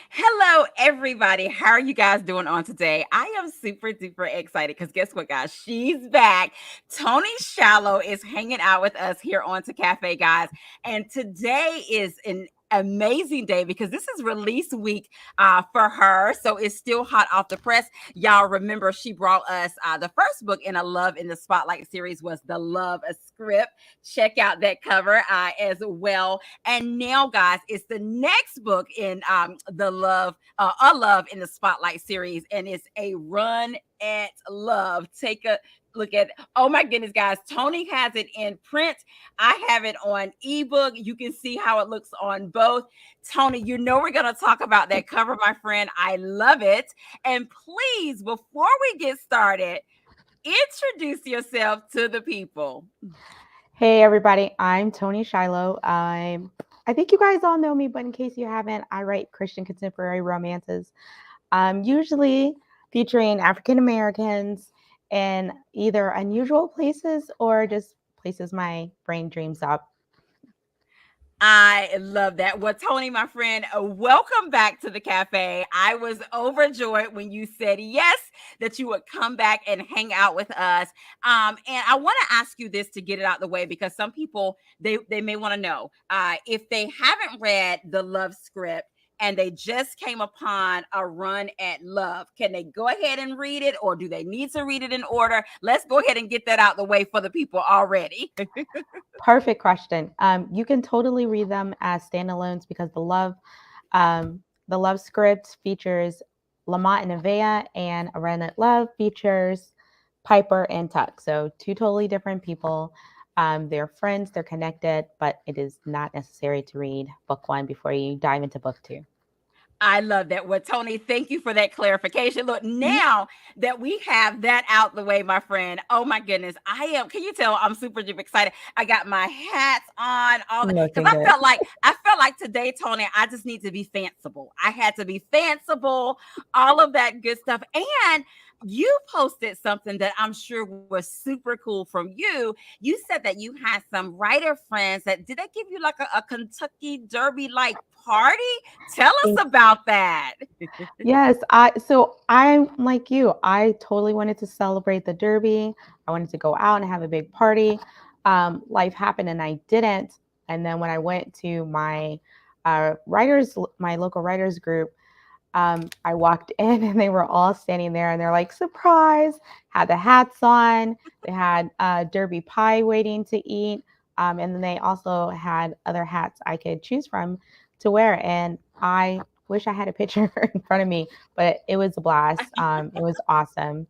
Hello, everybody. How are you guys doing on today? I am super duper excited because guess what, guys? She's back. Toni Shiloh is hanging out with us here on To Cafe, guys. And today is an amazing day because this is release week for her. So it's still hot off the press. Y'all remember she brought us the first book in a Love in the Spotlight series was The Love a Script. Check out that cover as well. And now, guys, it's the next book in the A Love in the Spotlight series, and it's A Run at Love. Take a look at. Oh my goodness, guys! Toni has it in print. I have it on ebook. You can see how it looks on both. Toni, you know we're gonna talk about that cover, my friend. I love it. And please, before we get started, introduce yourself to the people. Hey everybody, I'm Toni Shiloh. I think you guys all know me, but in case you haven't, I write Christian contemporary romances, usually featuring African Americans in either unusual places or just places my brain dreams up. I love that. Well, Toni, my friend, welcome back to the cafe. I was overjoyed when you said yes, that you would come back and hang out with us. And I want to ask you this to get it out the way because some people they may want to know if they haven't read the love script and they just came upon A Run at Love. Can they go ahead and read it or do they need to read it in order? Let's go ahead and get that out the way for the people already. Perfect question. You can totally read them as standalones because the love script features Lamont and Nevaeh, and A Run at Love features Piper and Tuck. So two totally different people. They're friends, they're connected, but it is not necessary to read book one before you dive into book two. I love that. Well, Toni, thank you for that clarification. Look, Mhm. now that we have that out the way, my friend, oh my goodness, can you tell I'm super duper excited? I got my hats on, all that, because Looking good. I felt like today, Toni, I just need to be fanciful. I had to be fanciful, all of that good stuff. And you posted something that I'm sure was super cool from you. You said that you had some writer friends that did they give you like a Kentucky Derby like party? Tell us about that. Yes, I'm like you. I totally wanted to celebrate the Derby. I wanted to go out and have a big party. Life happened and I didn't. And then when I went to my local writers group, I walked in and they were all standing there and they're like, surprise, had the hats on. They had Derby pie waiting to eat. And then they also had other hats I could choose from to wear. And I wish I had a picture in front of me, but it was a blast. It was awesome.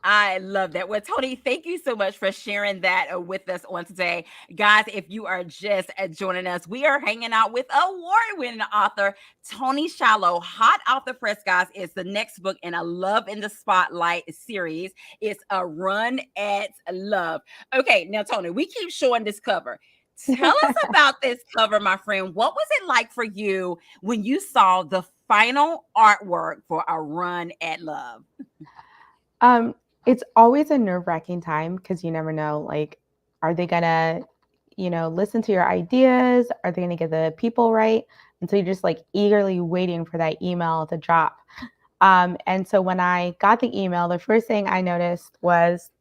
I love that. Well, Toni, thank you so much for sharing that with us on today. Guys, if you are just joining us, we are hanging out with award-winning author Toni Shiloh. Hot off the press, guys, is the next book in a Love in the Spotlight series. It's A Run at Love. Okay, now, Toni, we keep showing this cover. Tell us about this cover, my friend. What was it like for you when you saw the final artwork for A Run at Love? Um, it's always a nerve-wracking time because you never know, like, are they gonna, listen to your ideas? Are they gonna get the people right? And so you're just like eagerly waiting for that email to drop. And so when I got the email, the first thing I noticed was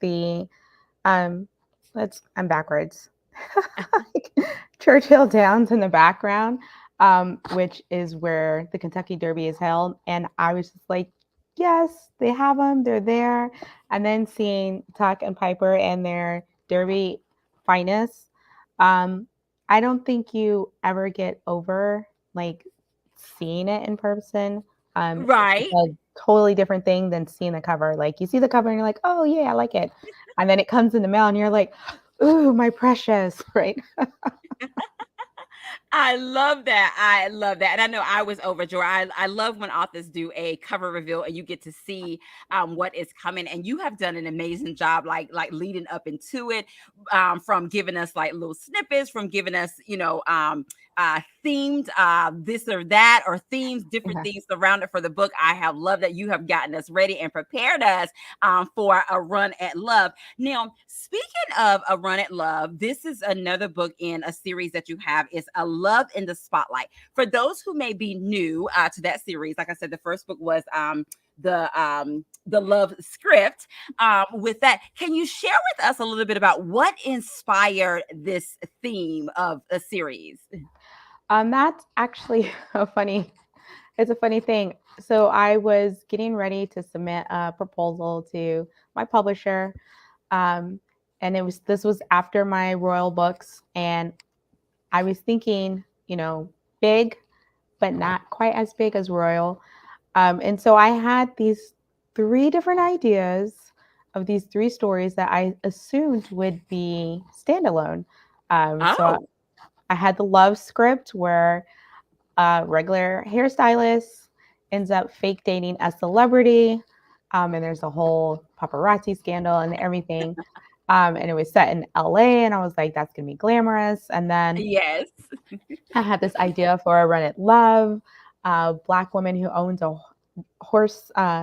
um, I'm backwards. Churchill Downs in the background, which is where the Kentucky Derby is held. And I was just like, yes, they have them, they're there. And then seeing Tuck and Piper and their Derby finest, um, I don't think you ever get over like seeing it in person. It's Right. a totally different thing than seeing the cover. Like you see the cover and you're like, oh yeah, I like it. And then it comes in the mail and you're like, ooh, my precious, right? I love that. I love that. And I know I was overjoyed. I love when authors do a cover reveal and you get to see what is coming. And you have done an amazing job, like leading up into it. from giving us like little snippets, from giving us, themed this or that, or themes, different Yeah. things surrounded for the book. I have loved that you have gotten us ready and prepared us for A Run at Love. Now, speaking of A Run at Love, this is another book in a series that you have. Is A Love in the Spotlight. For those who may be new to that series, like I said, the first book was the love script. With that, can you share with us a little bit about what inspired this theme of a series? That's actually a funny it's a funny thing. So I was getting ready to submit a proposal to my publisher. Um, and this was after my royal books, and I was thinking, big, but not quite as big as royal. And so I had these three different ideas of these three stories that I assumed would be standalone. So Oh, I had the love script where a regular hairstylist ends up fake dating a celebrity, and there's a whole paparazzi scandal and everything. And it was set in LA, and I was like, that's gonna be glamorous. And then yes. I had this idea for A Run at Love, a black woman who owns a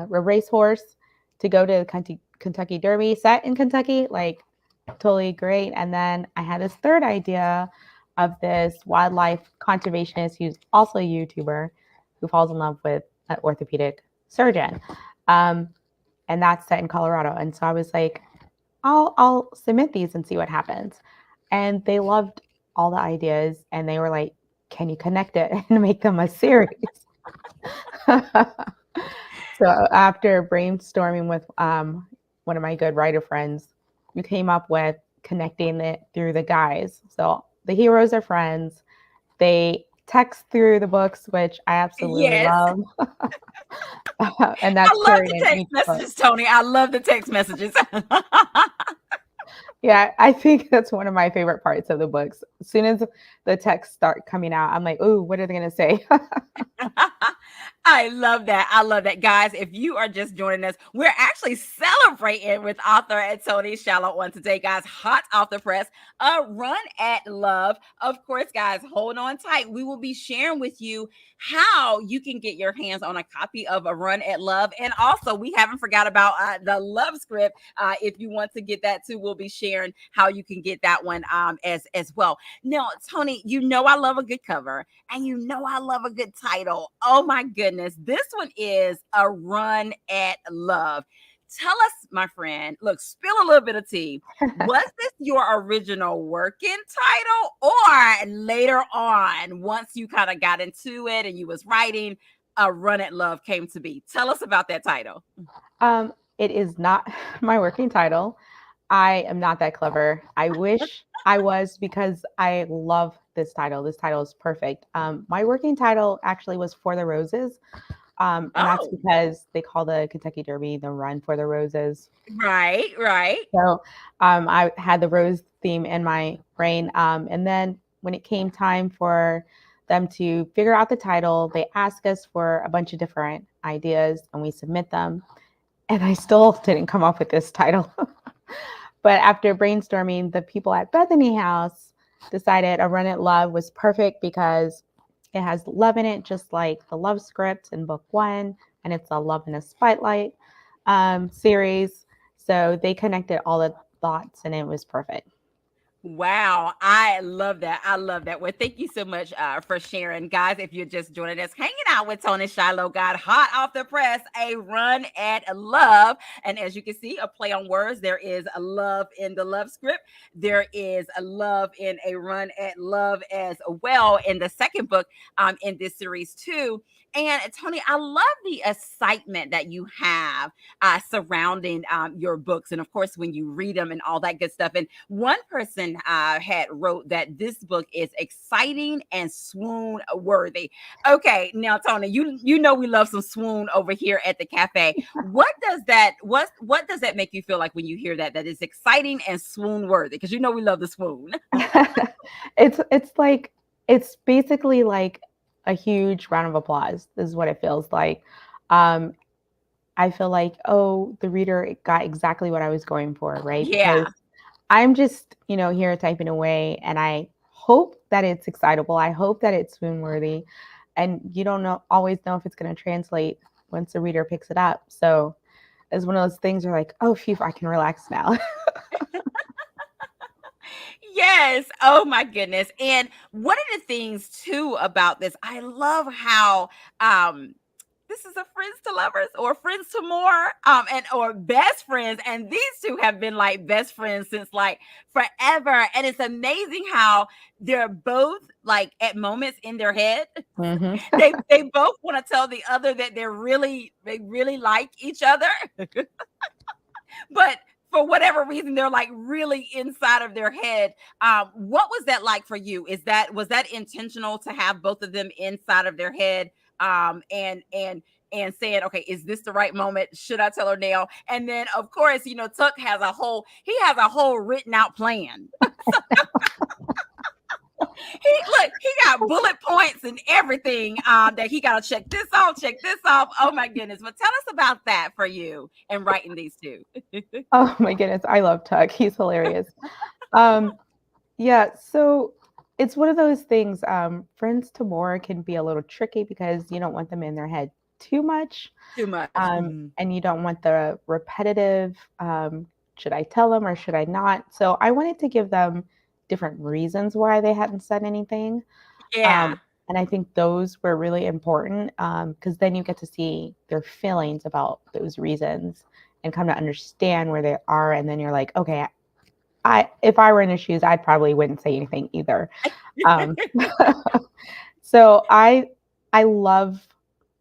race horse, to go to the Kentucky Derby, set in Kentucky, like totally great. And then I had this third idea of this wildlife conservationist who's also a YouTuber who falls in love with an orthopedic surgeon. Um, and that's set in Colorado. And so I was like, I'll submit these and see what happens. And they loved all the ideas, and they were like, can you connect it and make them a series? So after brainstorming with one of my good writer friends, we came up with connecting it through the guys. So the heroes are friends. They text through the books, which I absolutely Yes. love. And I that's love carried the in text each book. messages, Tony. I love the text messages. Yeah, I think that's one of my favorite parts of the books. As soon as the texts start coming out, I'm like, "Ooh, what are they going to say?" I love that. I love that. Guys, if you are just joining us, we're actually celebrating with author and Toni Shiloh on today, guys. Hot off the press, A Run at Love. Of course, guys, hold on tight. We will be sharing with you how you can get your hands on a copy of A Run at Love. And also, we haven't forgot about the love script. If you want to get that too, we'll be sharing how you can get that one as well. Now, Toni, you know I love a good cover. And you know I love a good title. Oh my goodness. This one is A Run at Love. Tell us, my friend, look, spill a little bit of tea. Was this your original working title, or later on, once you kind of got into it and you was writing, A Run at Love came to be? Tell us about that title. It is not my working title. I am not that clever. I wish I was, because I love this title. This title is perfect. My working title actually was For the Roses. And that's Oh, because they call the Kentucky Derby the Run for the Roses. right, right. So I had the rose theme in my brain. And then when it came time for them to figure out the title, they ask us for a bunch of different ideas and we submit them. And I still didn't come up with this title. But after brainstorming, the people at Bethany House decided A Run at Love was perfect because it has love in it, just like the love script in book one, and it's a Love in a Spotlight series. So they connected all the thoughts, and it was perfect. Wow, I love that. I love that. Well, thank you so much for sharing, guys. If you're just joining us, hanging out with Toni Shiloh, got hot off the press, A Run at Love. And as you can see, a play on words. There is a love in the love script. There is a love in A Run at Love as well in the second book in this series too. And Toni, I love the excitement that you have surrounding your books, and of course when you read them and all that good stuff. And one person had wrote that this book is exciting and swoon worthy. Okay, now Toni, you know we love some swoon over here at the cafe. What does that make you feel like when you hear that is exciting and swoon worthy? Because you know we love the swoon. It's basically like a huge round of applause. This is what it feels like. Um, I feel like, oh, the reader got exactly what I was going for, right? Because Yeah. I'm just, here typing away, and I hope that it's excitable. I hope that it's swoon worthy. And you don't always know if it's going to translate once the reader picks it up. So it's one of those things where like, oh, phew, I can relax now. Yes. Oh my goodness. And one of the things too about this, I love how this is a friends to lovers or friends to more and or best friends, and these two have been like best friends since like forever, and it's amazing how they're both like at moments in their head Hmm. they both want to tell the other that they really like each other, but for whatever reason they're like really inside of their head. What was that like for you? Was that intentional to have both of them inside of their head, and saying, okay, is this the right moment, should I tell her now? And then of course, Tuck has a whole written out plan. He got bullet points and everything, that he got to check this off. Oh my goodness. But tell us about that for you and writing these two. Oh my goodness. I love Tuck. He's hilarious. Um, yeah. So it's one of those things. Friends to more can be a little tricky because you don't want them in their head too much. Too much. Mhm. And you don't want the repetitive, should I tell them or should I not? So I wanted to give them different reasons why they hadn't said anything. Yeah. Um, and I think those were really important, because then you get to see their feelings about those reasons and come to understand where they are. And then you're like, okay, if I were in their shoes, I'd probably wouldn't say anything either. Um, so I love,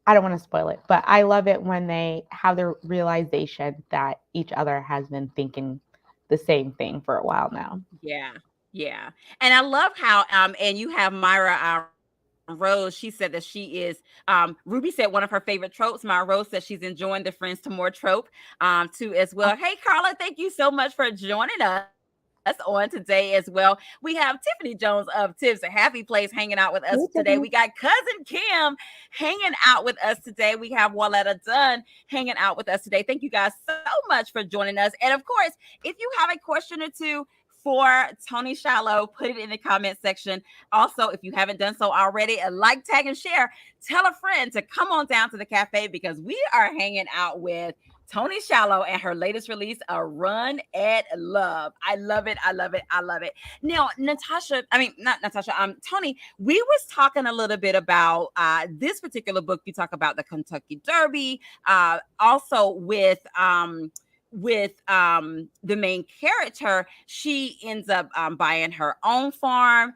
I don't want to spoil it, but I love it when they have the realization that each other has been thinking the same thing for a while now. Yeah. Yeah. And I love how and you have Myra Rose. She said that she is Ruby said one of her favorite tropes. Myra Rose says she's enjoying the friends to more trope too as well. Hey Carla, thank you so much for joining us on today as well. We have Tiffany Jones of Tips a Happy Place hanging out with us Hey, today. We Tiffany. got cousin Kim hanging out with us today. We have Waletta Dunn hanging out with us today. Thank you guys so much for joining us. And of course, if you have a question or two for Toni Shiloh, put it in the comment section. Also, if you haven't done so already, like, tag, and share. Tell a friend to come on down to the cafe because we are hanging out with Toni Shiloh and her latest release, A Run at Love. I love it. I love it. I love it. Now, Natasha, I mean, not Natasha, Toni, we was talking a little bit about this particular book. You talk about the Kentucky Derby, also with the main character. She ends up buying her own farm.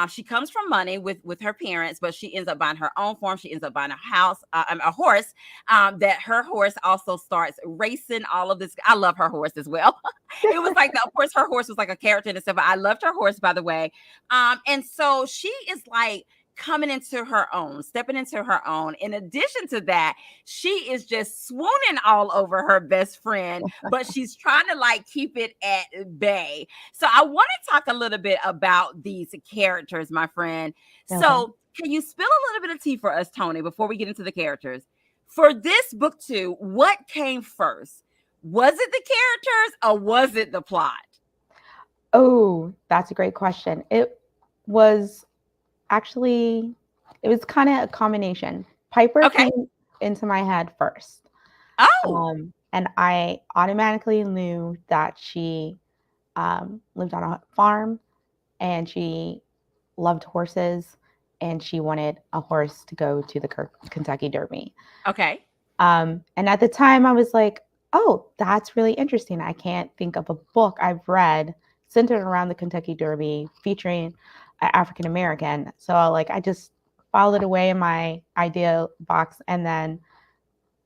She comes from money with her parents, but she ends up buying her own farm. She ends up buying a house, a horse. That her horse also starts racing. All of this, I love her horse as well. It was like, of course, her horse was like a character in itself. But I loved her horse, by the way. And so she is like coming into her own, stepping into her own. In addition to that, she is just swooning all over her best friend, but she's trying to like keep it at bay. So I want to talk a little bit about these characters, my friend. Okay. So can you spill a little bit of tea for us, Toni, before we get into the characters? For this book too, what came first? Was it the characters or was it the plot? Oh, that's a great question. Was actually, it was kind of a combination. Piper Okay. came into my head first. Oh, And I automatically knew that she lived on a farm and she loved horses and she wanted a horse to go to the Kentucky Derby. okay. And at the time, I was like, oh, that's really interesting. I can't think of a book I've read centered around the Kentucky Derby featuring an African American. So, like, I just filed it away in my idea box. And then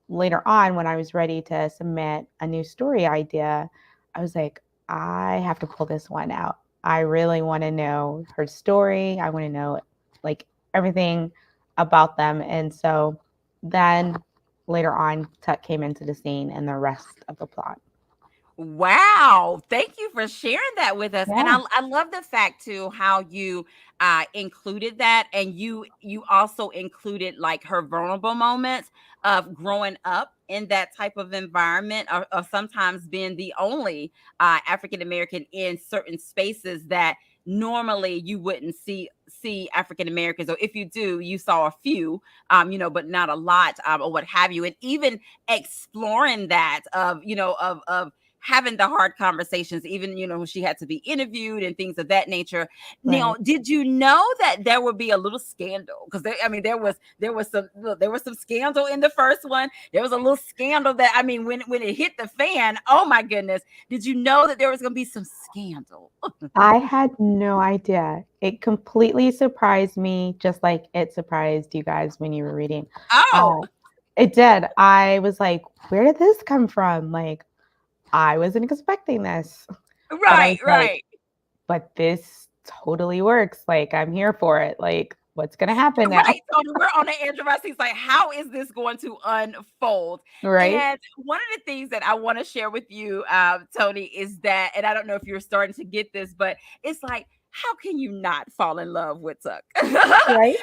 later on, when I was ready to submit a new story idea, I was like, I have to pull this one out. I really want to know her story. I want to know like everything about them. And so then later on, Tut came into the scene and the rest of the plot. Wow. Thank you for sharing that with us. And Yeah, I love the fact too how you included that, and you also included like her vulnerable moments of growing up in that type of environment, or sometimes being the only African American in certain spaces that normally you wouldn't see African Americans, or if you do, you saw a few, but not a lot, or what have you. And even exploring that of, of having the hard conversations, even, when she had to be interviewed and things of that nature. Now, right. did you know that there would be a little scandal? Because there was some scandal in the first one. There was a little scandal that, when it hit the fan, oh my goodness. Did you know that there was going to be some scandal? I had no idea. It completely surprised me, just like it surprised you guys when you were reading. Oh, Uh, it did. I was like, where did this come from? Like, I wasn't expecting this. But I right, was like, right. but this totally works. Like, I'm here for it. Like, what's going to happen now? Right, Tony, we're on the edge of our seats. Like, how is this going to unfold? Right? And one of the things that I want to share with you, Tony, is that, and I don't know if you're starting to get this, but it's like, how can you not fall in love with Tuck? Right?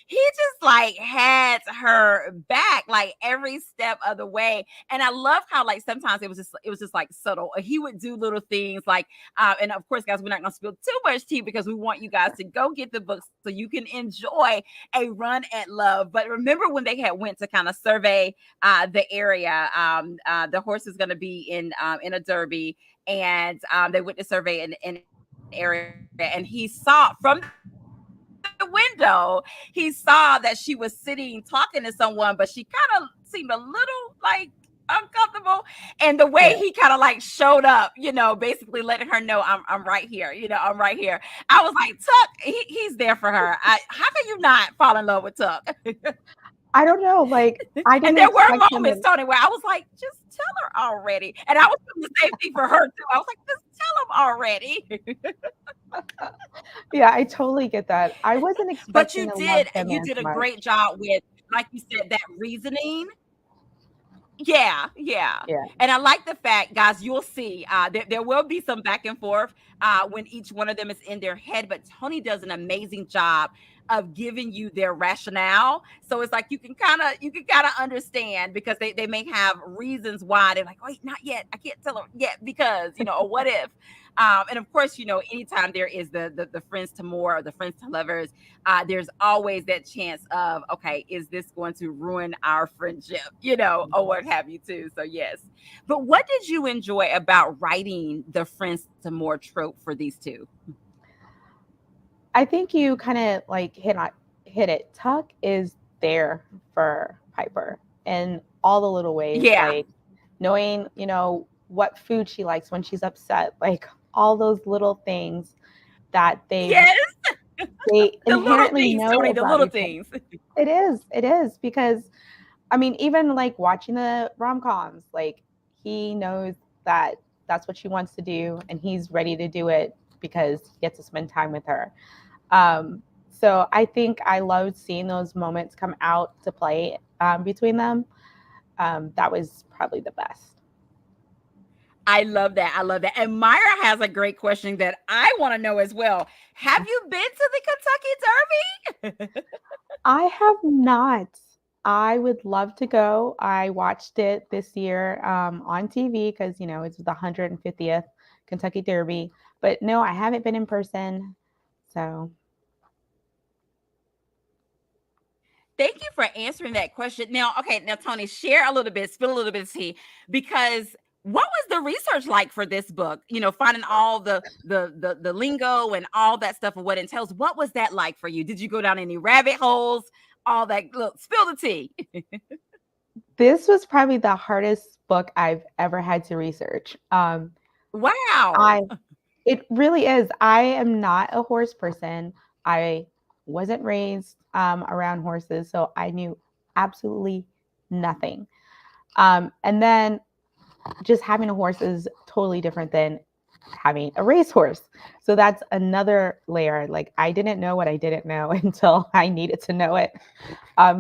He just like had her back like every step of the way. And I love how like sometimes it was just like subtle. He would do little things like, and of course, guys, we're not going to spill too much tea because we want you guys to go get the books so you can enjoy a run at love. But remember when they had went to kind of survey the area? The horse is going to be in a derby, and they went to survey an area, and he saw from the window, he saw that she was sitting talking to someone, but she kind of seemed a little like uncomfortable. And the way he kind of like showed up, Yeah. basically letting her know, I'm right here, I'm right here. I was like, Tuck, he's there for her. How can you not fall in love with Tuck? I don't know. Like, And I there were didn't expect moments, him Tony, to. where I was like, just tell her already. And I was doing the same thing for her too. I was like, just tell him already. Yeah, I totally get that. I wasn't But expecting you to love did, him you as did a much. great job with, like you said, that reasoning. Yeah, yeah. Yeah. And I like the fact, guys, you'll see there will be some back and forth when each one of them is in their head, but Tony does an amazing job of giving you their rationale. So it's like you can kind of understand because they may have reasons why they're like, wait, not yet. I can't tell her yet because, or what if? And of course, anytime there is the friends to more or the friends to lovers, there's always that chance of, okay, is this going to ruin our friendship, or what have you too. So yes. But what did you enjoy about writing the friends to more trope for these two? I think you kind of like hit it. Tuck is there for Piper in all the little ways, Yeah. like knowing, what food she likes when she's upset, like all those little things that Yes. they The little inherently things, know Tony, the about little each other. things. It is because I mean, even like watching the rom-coms, like he knows that that's what she wants to do and he's ready to do it because he gets to spend time with her. So I think I loved seeing those moments come out to play between them. That was probably the best. I love that. I love that. And Myra has a great question that I want to know as well. Have you been to the Kentucky Derby? I have not. I would love to go. I watched it this year on TV because, it's the 150th Kentucky Derby. But no, I haven't been in person. So Thank you for answering that question. Now, okay, now Tony, share a little bit, spill a little bit of tea, because what was the research like for this book? Finding all the lingo and all that stuff and what it entails. What was that like for you? Did you go down any rabbit holes? All that. Look, spill the tea. this was probably the hardest book I've ever had to research. Wow. I It really is. I am not a horse person. I wasn't raised around horses, so I knew absolutely nothing. And then just having a horse is totally different than having a racehorse. So that's another layer. Like I didn't know what I didn't know until I needed to know it.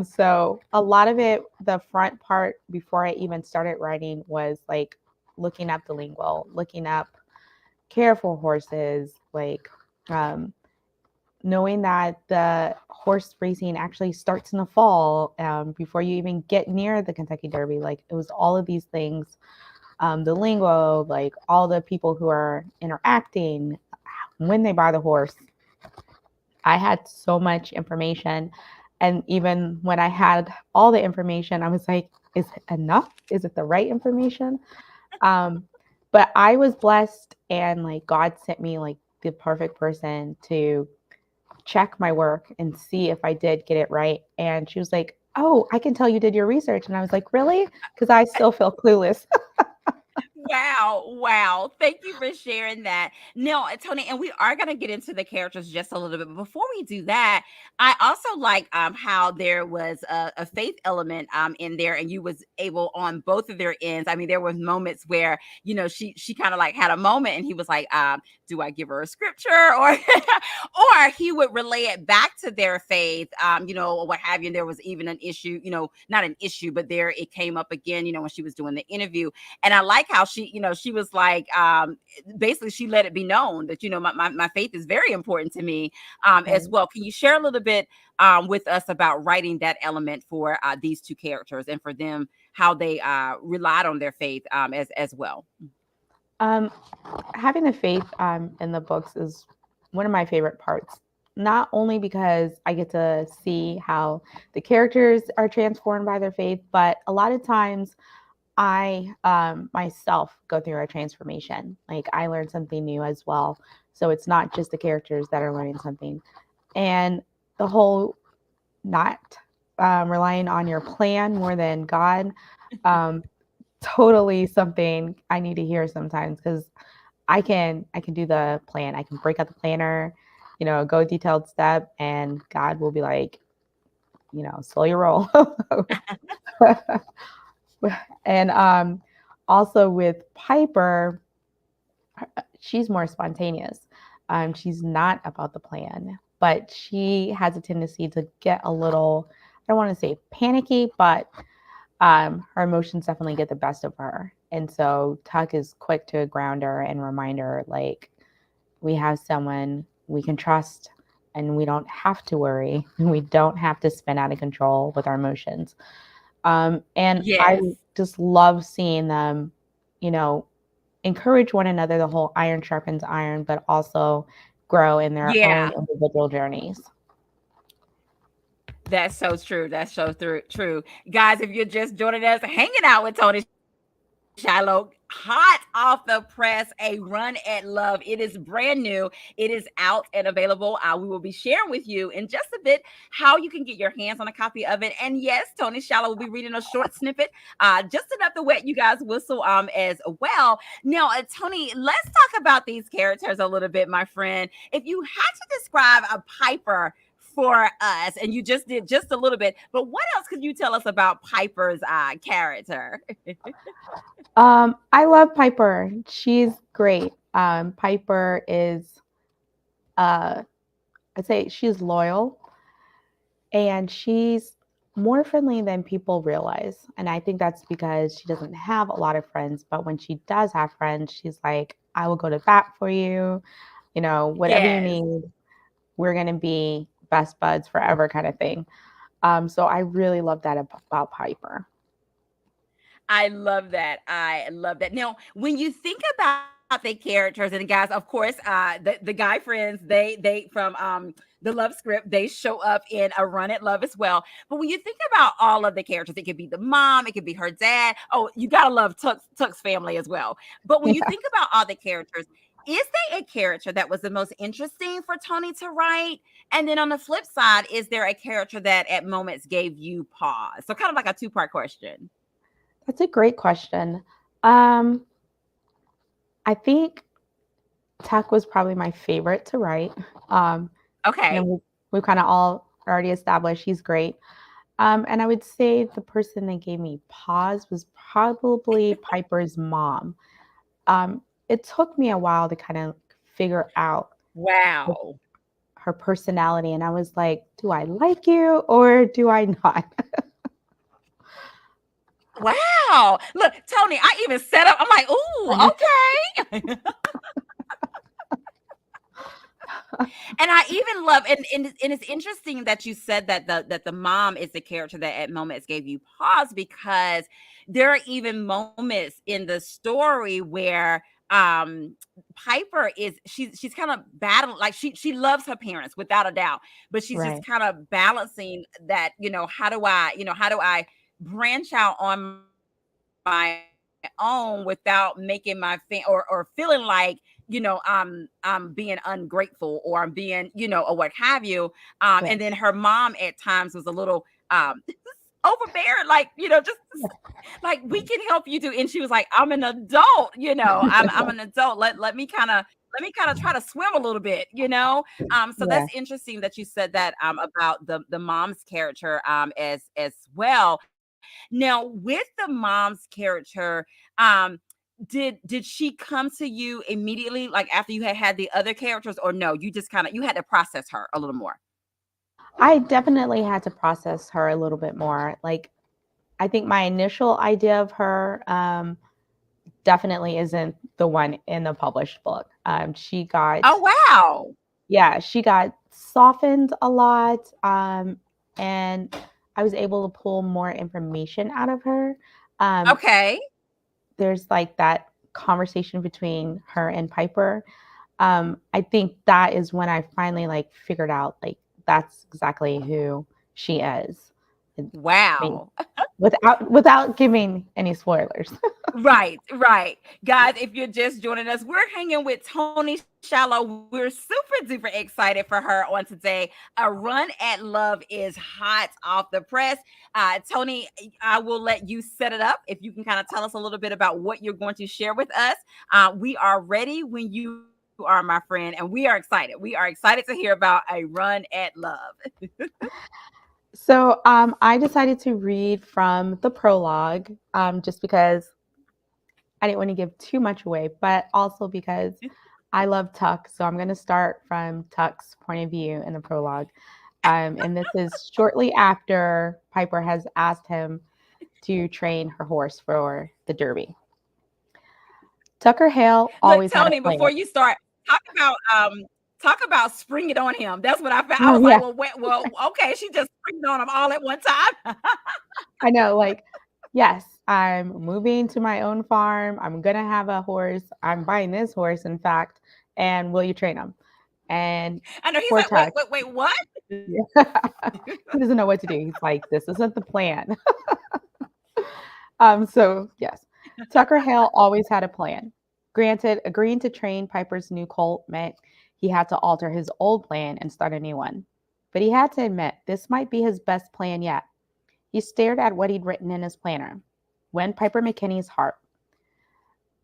So a lot of it, the front part before I even started writing was like looking up the lingo, looking up care for horses, like um, knowing that the horse racing actually starts in the fall before you even get near the Kentucky Derby. Like it was all of these things, the lingo, like all the people who are interacting when they buy the horse. I had so much information. And even when I had all the information, I was like, is it enough? Is it the right information? Um, but I was blessed, and like God sent me like the perfect person to check my work and see if I did get it right. And she was like, "Oh, I can tell you did your research." And I was like, "Really?" Because I still feel clueless. Wow, wow. Thank you for sharing that. No, Tony, and we are going to get into the characters just a little bit. But before we do that, I also like how there was a faith element in there, and you was able on both of their ends. I mean, there was moments where, she kind of like had a moment and he was like, do I give her a scripture or or he would relay it back to their faith, or what have you. And there was even an issue, not an issue, but there it came up again, when she was doing the interview. And I like how she was like, basically she let it be known that, my faith is very important to me as Right. well. Can you share a little bit with us about writing that element for these two characters and for them, how they relied on their faith as well? Um, Having the faith in the books is one of my favorite parts. Not only because I get to see how the characters are transformed by their faith, but a lot of times I myself go through a transformation. Like I learn something new as well. So it's not just the characters that are learning something. And the whole not relying on your plan more than God, um, totally something I need to hear sometimes because I can do the plan. I can break out the planner, go detailed step, and God will be like, slow your roll. And also with Piper, she's more spontaneous. She's not about the plan, but she has a tendency to get a little, I don't want to say panicky, but her emotions definitely get the best of her. And so Tuck is quick to ground her and remind her, like, we have someone we can trust and we don't have to worry and we don't have to spin out of control with our emotions. And I Yes. just love seeing them, you know, encourage one another, the whole iron sharpens iron, but also grow in their own Yeah. individual journeys. That's so true. That's so true. Guys, if you're just joining us, hanging out with Tony Shiloh, hot off the press, A Run at Love. It is brand new. It is out and available. We will be sharing with you in just a bit how you can get your hands on a copy of it. And yes, Tony Shiloh will be reading a short snippet, just enough to wet you guys' whistle as well. Now, Tony, let's talk about these characters a little bit, my friend. If you had to describe a Piper for us, and you just did just a little bit, but what else could you tell us about Piper's character? I love Piper. She's great. Piper is, uh, I'd say she's loyal and she's more friendly than people realize. And I think that's because she doesn't have a lot of friends. But when she does have friends, she's like, I will go to bat for you. Whatever you Yes. need, we're going to be best buds forever, kind of thing. So I really love that about Piper. I love that. I love that. Now, when you think about the characters and the guys, of course, the guy friends, they from the love script, they show up in A Run at Love as well. But when you think about all of the characters, it could be the mom, it could be her dad. Oh, you gotta love Tuck's family as well. But when you Yeah, think about all the characters, is there a character that was the most interesting for Tony to write? And then on the flip side, is there a character that at moments gave you pause? So kind of like a two-part question. that's a great question. Um, I think Tech was probably my favorite to write. Um, Okay. we've kind of all already established he's great. And I would say the person that gave me pause was probably Piper's mom. It took me a while to kind of figure out her, Wow. her personality, and I was like, do I like you or do I not? Wow. Look, Tony, I even set up. I'm like, I ooh, know. okay. And I even love, and it's interesting that you said that the mom is the character that at moments gave you pause, because there are even moments in the story where Piper is she's kind of battling, like she loves her parents without a doubt, but she's just Right. kind of balancing that, how do I branch out on my own without making my or feeling like, I'm being ungrateful, or I'm being, or what have you. And then her Yes. mom at times was a little overbearing, like, just like, we can help you do. And she was like, I'm an adult, I'm an adult. Let me kind of try to swim a little bit, so Yeah. that's interesting that you said that about the mom's character as well. Now, with the mom's character, um did she come to you immediately, like after you had the other characters, or no, you just kind of, you had to process her a little more? I definitely had to process her a little bit more. Like, I think my initial idea of her definitely isn't the one in the published book. She got, Oh, wow. yeah, she got softened a lot. And I was able to pull more information out of her. Um, Okay. there's like that conversation between her and Piper. I think that is when I finally like figured out like that's exactly who she is. I mean, Wow. without giving any spoilers. Right, right. Guys, if you're just joining us, we're hanging with Toni Shallow. We're super duper excited for her on today. A Run at Love is hot off the press. Toni, I will let you set it up. If you can kind of tell us a little bit about what you're going to share with us. We are ready when you are, my friend, and we are excited. We are excited to hear about A Run at Love. So I decided to read from the prologue just because I didn't want to give too much away, but also because I love Tuck. So I'm going to start from Tuck's point of view in the prologue. And this is shortly after Piper has asked him to train her horse for the Derby. Tucker Hale Look, always had a Tony, plan. before you start, talk about spring it on him. That's what I found. I Oh, was like, yeah, well, okay, she just springed it on him all at one time. I know. Like, yes, I'm moving to my own farm. I'm going to have a horse. I'm buying this horse, in fact. And will you train him? And I know he's poor like, Tuck, wait, what? he doesn't know what to do. He's like, this isn't the plan. So yes, Tucker Hale always had a plan. Granted, agreeing to train Piper's new colt meant he had to alter his old plan and start a new one. But he had to admit this might be his best plan yet. He stared at what he'd written in his planner. Win Piper McKinney's heart.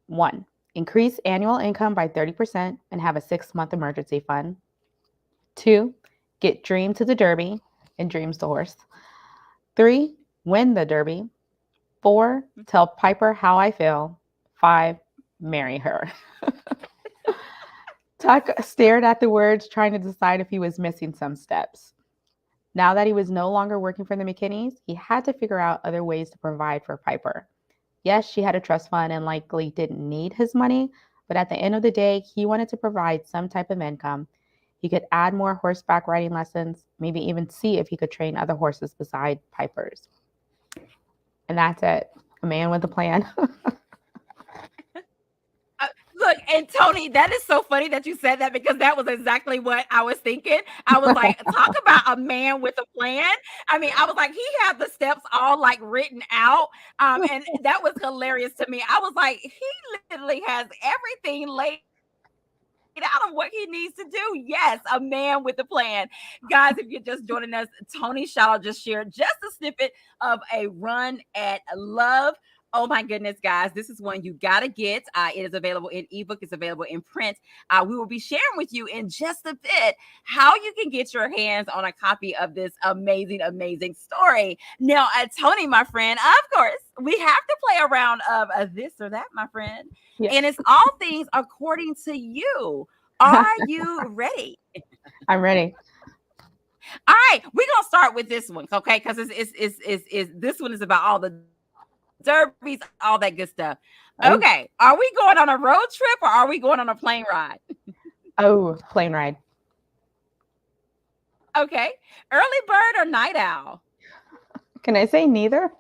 1. Increase annual income by 30% and have a 6-month emergency fund. 2. Get Dream to the Derby, and Dream's the horse. 3. Win the Derby. 4. Tell Piper how I feel. 5. Marry her. Tuck stared at the words, trying to decide if he was missing some steps. Now that he was no longer working for the McKinneys, he had to figure out other ways to provide for Piper. Yes, she had a trust fund and likely didn't need his money, but at the end of the day, he wanted to provide some type of income. He could add more horseback riding lessons, maybe even see if he could train other horses beside Piper's. And that's it. A man with a plan. Look, and Tony, that is so funny that you said that, because that was exactly what I was thinking. I was like, talk about a man with a plan. I mean, I was like, he had the steps all like written out. And that was hilarious to me. I was like, he literally has everything laid out of what he needs to do. Yes, a man with a plan. Guys, if you're just joining us, Toni Shiloh just shared just a snippet of A Run at Love. Oh my goodness, guys, this is one you gotta get. It is available in ebook, it's available in print. We will be sharing with you in just a bit how you can get your hands on a copy of this amazing, amazing story. Now, Tony, my friend, of course, we have to play a round of this or that, my friend. Yes. And it's all things according to you. Are you ready? I'm ready. All right, we're gonna start with this one, okay? Because it's this one is about all the dialogue. derbies, all that good stuff. Oh, Okay, are we going on a road trip or are we going on a plane ride? oh, plane ride. Okay, early bird or night owl? Can I say neither?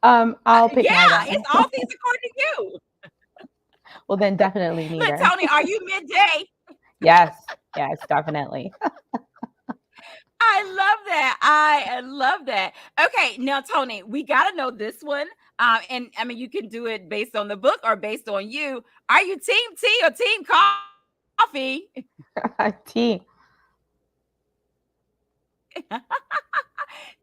I'll pick night Yeah, owl. it's all things according to you. Well, then definitely Look, neither. Tony, are you midday? Yes, yes, definitely. I love that. I love that. Okay, now Tony, we got to know this one. And I mean, you can do it based on the book or based on you. Are you team tea or team coffee? Tea.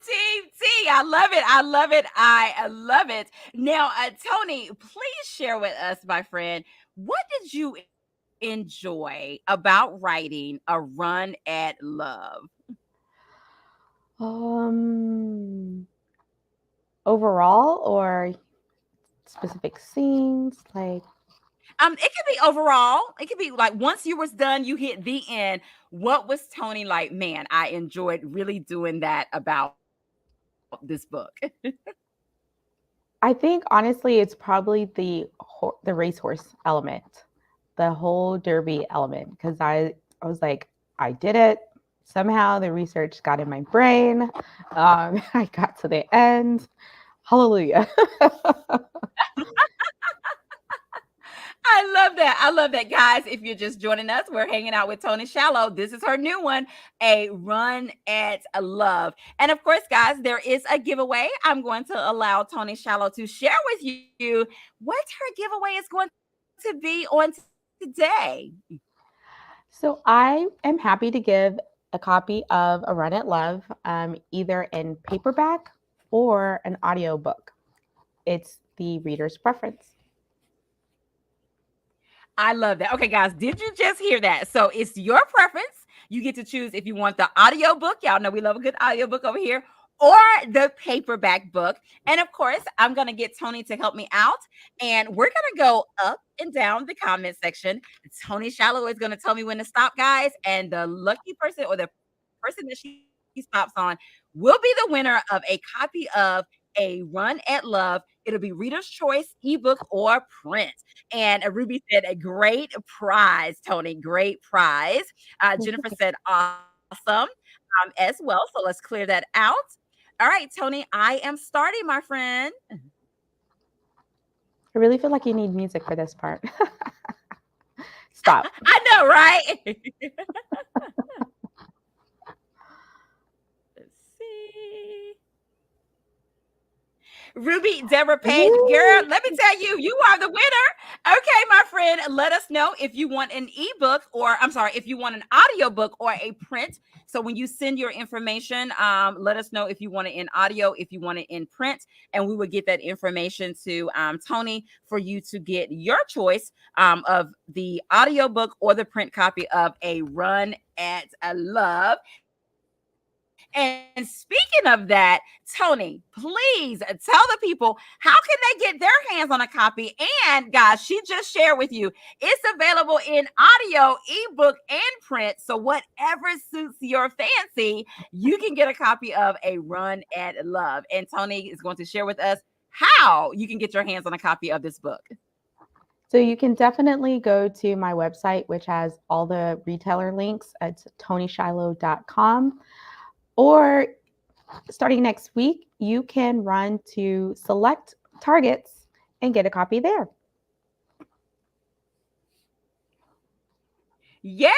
Team tea. I love it. I love it. I love it. Now, Tony, please share with us, my friend, what did you enjoy about writing A Run at Love? Um, Overall or specific scenes, like It could be overall. It could be like once you was done, you hit the end. What was Tony like? Man, I enjoyed really doing that about this book. I think honestly, it's probably the racehorse element, the whole derby element, because I was like, I did it. Somehow the research got in my brain. I got to the end. Hallelujah. I love that. I love that, guys. If you're just joining us, we're hanging out with Toni Shiloh. This is her new one, A Run at Love. And of course, guys, there is a giveaway. I'm going to allow Toni Shiloh to share with you what her giveaway is going to be on today. So I am happy to give a copy of A Run at Love, either in paperback or an audiobook. It's the reader's preference. I love that. Okay, guys, did you just hear that? So it's your preference. You get to choose if you want the audio book. Y'all know we love a good audio book over here, or the paperback book. And of course, I'm going to get Tony to help me out. And we're going to go up and down the comment section. Toni Shallow is going to tell me when to stop, guys. And the lucky person or the person that she stops on will be the winner of a copy of A Run at Love. It'll be Reader's Choice, ebook, or print. And Ruby said, a great prize, Tony, great prize. Jennifer said, awesome as well. So let's clear that out. All right, Tony, I am starting, my friend. I really feel like you need music for this part. Stop. I know, right? Let's see. Ruby Deborah Page, girl, Woo! let me tell you, you are the winner. Okay, my friend, let us know if you want an ebook or I'm sorry, if you want an audiobook or a print. So when you send your information, let us know if you want it in audio, if you want it in print, and we will get that information to Tony for you to get your choice of the audiobook or the print copy of A Run at Love. And speaking of that, Tony, please tell the people how can they get their hands on a copy. And guys, she just shared with you, it's available in audio, ebook, and print. So whatever suits your fancy, you can get a copy of A Run at Love. And Tony is going to share with us how you can get your hands on a copy of this book. So you can definitely go to my website, which has all the retailer links. It's tonishiloh.com. Or starting next week, you can run to select Targets and get a copy there. Yay!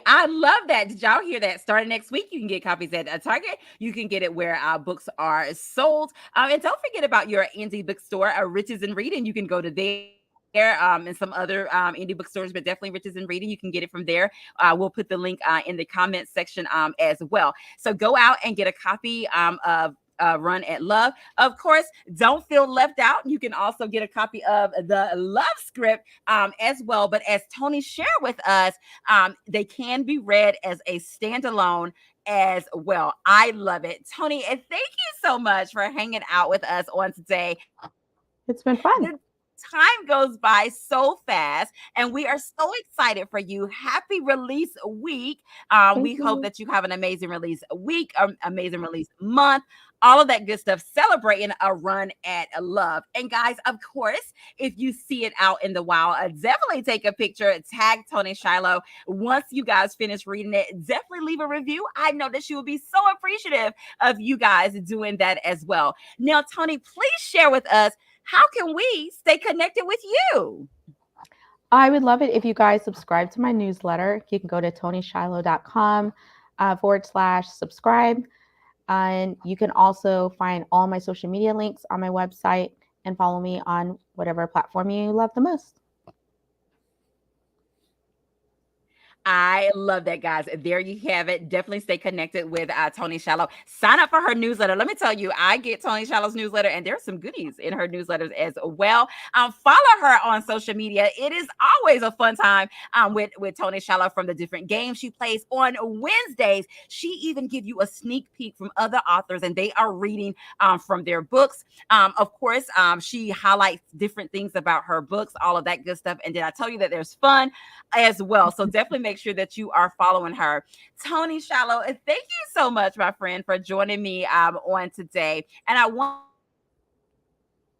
I love that. Did y'all hear that? Starting next week, you can get copies at Target. You can get it where books are sold. And don't forget about your indie bookstore, Riches and Reading. You can go to there. And some other indie bookstores, but definitely Riches and Reading. You can get it from there. We'll put the link in the comment section as well. So go out and get a copy of Run at Love. Of course, don't feel left out. You can also get a copy of the Love script as well. But as Tony shared with us, they can be read as a standalone as well. I love it. Tony, and thank you so much for hanging out with us on today. It's been fun. time goes by so fast, and we are so excited for you. Happy release week. Thank We hope you. that you have an amazing release week, amazing release month, all of that good stuff, celebrating a run at love. And guys, of course, if you see it out in the wild, definitely take a picture, tag Toni Shiloh. Once you guys finish reading it, definitely leave a review. I know that she will be so appreciative of you guys doing that as well. Now, Toni, please share with us, how can we stay connected with you? I would love it if you guys subscribe to my newsletter. You can go to tonishiloh.com / subscribe. And you can also find all my social media links on my website and follow me on whatever platform you love the most. I love that, guys. There you have it. Definitely stay connected with Toni Shiloh. Sign up for her newsletter. Let me tell you, I get Toni Shillow's newsletter, and there's some goodies in her newsletters as well. Follow her on social media. It is always a fun time with Toni Shiloh, from the different games she plays on Wednesdays. She even give you a sneak peek from other authors, and they are reading from their books. Of course, she highlights different things about her books, all of that good stuff. And did I tell you that there's fun as well? So definitely make sure that you are following her. Toni Shiloh, thank you so much, my friend, for joining me on today. And I want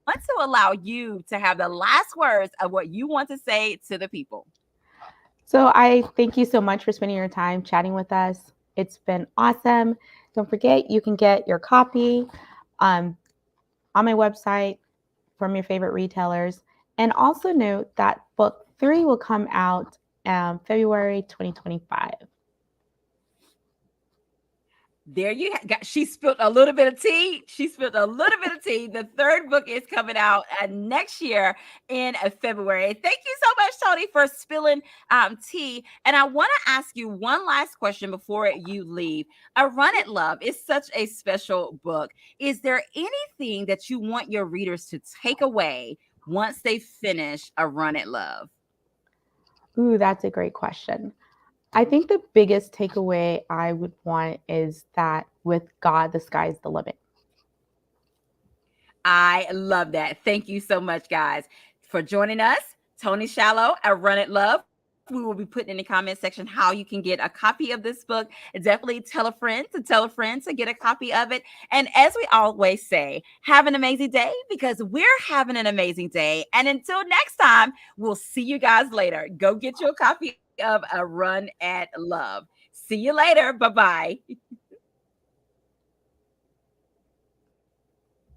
to allow you to have the last words of what you want to say to the people. So I thank you so much for spending your time chatting with us. It's been awesome. Don't forget, you can get your copy um, on my website from your favorite retailers. And also note that book 3 will come out February 2025. There you got. She spilled a little bit of tea. She spilled a little bit of tea. The third book is coming out next year in February. Thank you so much, Toni, for spilling tea. And I want to ask you one last question before you leave. A Run at Love is such a special book. Is there anything that you want your readers to take away once they finish A Run at Love? Ooh, that's a great question. I think the biggest takeaway I would want is that with God, the sky's the limit. I love that. Thank you so much, guys, for joining us. Toni Shiloh, I Run It Love. We will be putting in the comment section how you can get a copy of this book. Definitely tell a friend to get a copy of it. And as we always say, have an amazing day, because we're having an amazing day. And until next time, we'll see you guys later. Go get you a copy of A Run at Love. See you later. Bye bye.